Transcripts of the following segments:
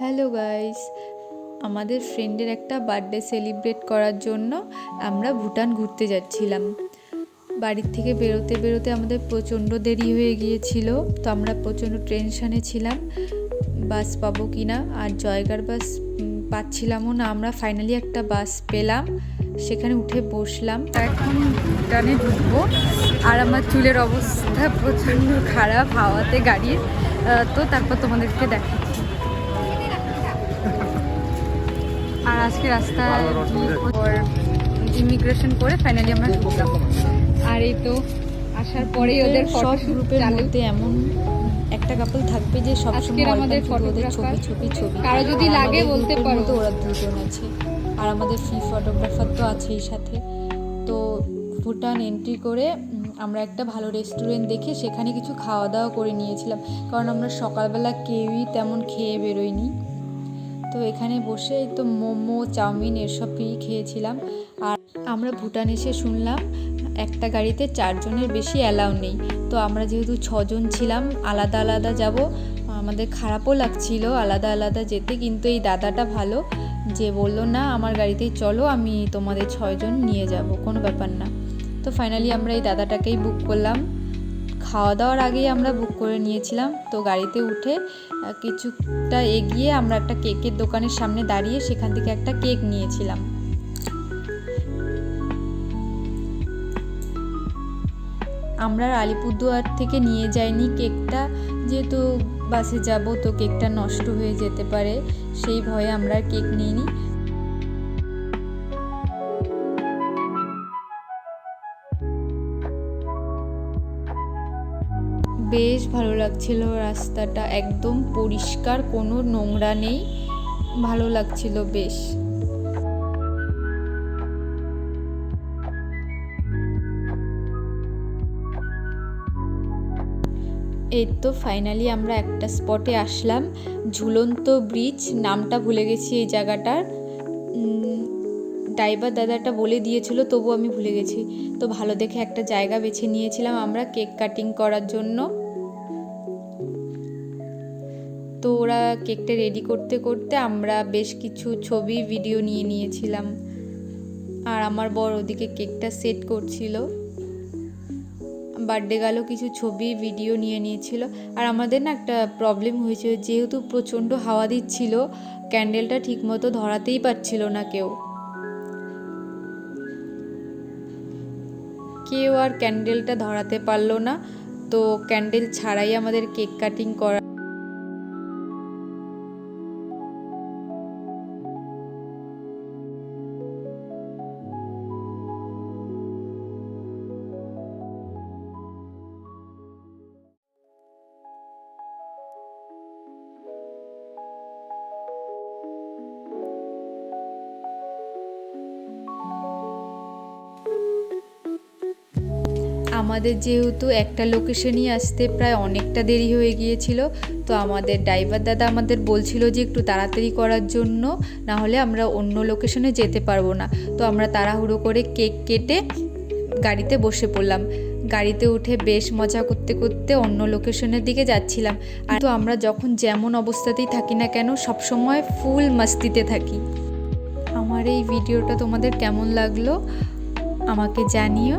Hello guys, আমাদের ফ্রেন্ডের একটা বার্থডে সেলিব্রেট করার জন্য আমরা ভুটান ঘুরতে যাচ্ছিলাম। বাড়ির থেকে বেরোতে বেরোতে আমাদের প্রচণ্ড দেরি হয়ে গিয়েছিল, তো আমরা প্রচণ্ড টেনশানে ছিলাম বাস পাবো কি না, আর জয়গার বাস পাচ্ছিলামও না। আমরা ফাইনালি একটা বাস পেলাম, সেখানে উঠে বসলাম। এখন ভুটানে ঢুকবো, আর আমার চুলের অবস্থা প্রচণ্ড খারাপ হাওয়াতে গাড়ির, তো তারপর তোমাদেরকে দেখাচ্ছি। আর আজকে রাস্তায় ইমিগ্রেশন করে ফাইনালি আমরা ঢুকলাম। আর এই তো আসার পরেই ওদের সব গ্রুপের মধ্যে এমন একটা কাপল থাকবে যে সবসময় আমাদের ওদের ছবি ছবি ছবি, কারো যদি লাগে বলতে পারো। তো ওরা দুজন আছে, আর আমাদের ফ্রি ফটোগ্রাফার তো আছেই সাথে। তো ভুটান এন্ট্রি করে আমরা একটা ভালো রেস্টুরেন্ট দেখে সেখানে কিছু খাওয়া দাওয়া করে নিয়েছিলাম, কারণ আমরা সকালবেলা কেউই তেমন খেয়ে বেরোইনি। তো এখানে বসে তো মোমো চাউমিন এসবই খেয়েছিলাম। আর আমরা ভুটান এসে শুনলাম একটা গাড়িতে 4 জনের বেশি অ্যালাউ নেই। তো আমরা যেহেতু 6 জন ছিলাম, আলাদা আলাদা যাব। আমাদের খারাপও লাগছিল আলাদা আলাদা যেতে, কিন্তু এই দাদাটা ভালো, যে বললো না আমার গাড়িতেই চলো, আমি তোমাদের 6 জন নিয়ে যাব, কোনো ব্যাপার না। তো ফাইনালি আমরা এই দাদাটাকেই বুক করলাম। খাওয়া দাওয়ার আগেই আমরা বুক করে নিয়েছিলাম। তো গাড়িতে উঠে কিছুটা এগিয়ে আমরা একটা কেকের দোকানের সামনে দাঁড়িয়ে সেখান থেকে একটা কেক নিয়েছিলাম। আমরা আলিপুরদুয়ার থেকে নিয়ে যাইনি কেকটা, যেহেতু বাসে যাব তো কেকটা নষ্ট হয়ে যেতে পারে, সেই ভয়ে আমরা কেক নিইনি। বেশ ভালো লাগছিল, রাস্তাটা একদম পরিষ্কার, কোনো নোংরা নেই, ভালো লাগছিল বেশ। এই তো ফাইনালি আমরা একটা স্পটে আসলাম, ঝুলন্ত ব্রিজ, নামটা ভুলে গেছি এই জায়গাটার। ড্রাইভার দাদাটা বলে দিয়েছিল, তবু আমি ভুলে গেছি। তো ভালো দেখে একটা জায়গা বেছে নিয়েছিলাম আমরা কেক কাটিং করার জন্য। তো ওরা কেকটা রেডি করতে করতে আমরা বেশ কিছু ছবি ভিডিও নিয়ে নিয়েছিলাম, আর আমার বর ওদিকে কেকটা সেট করছিল। বার্থডে গেল, কিছু ছবি ভিডিও নিয়ে নিয়েছিল। আর আমাদের না একটা প্রবলেম হয়েছিল, যেহেতু প্রচণ্ড হাওয়া দিচ্ছিল, ক্যান্ডেলটা ঠিকমতো ধরাতেই পারছিল না কেউ আর ক্যান্ডেলটা ধরাতে পারলো না। তো ক্যান্ডেল ছাড়াই আমাদের কেক কাটিং করা। আমাদের যেহেতু একটা লোকেশনই আসতে প্রায় অনেকটা দেরি হয়ে গিয়েছিল, তো আমাদের ড্রাইভার দাদা আমাদের বলছিল যে একটু তাড়াতাড়ি করার জন্য, না হলে আমরা অন্য লোকেশনে যেতে পারবো না। তো আমরা তাড়াহুড়ো করে কেক কেটে গাড়িতে বসে পড়লাম। গাড়িতে উঠে বেশ মজা করতে করতে অন্য লোকেশনের দিকে যাচ্ছিলাম। আর তো আমরা যখন যেমন অবস্থাতেই থাকি না কেন, সবসময় ফুল মাস্তিতে থাকি। আমার এই ভিডিওটা তোমাদের কেমন লাগলো আমাকে জানিও,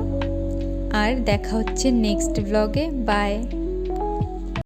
আর দেখা হচ্ছে নেক্সট ব্লগে। বাই।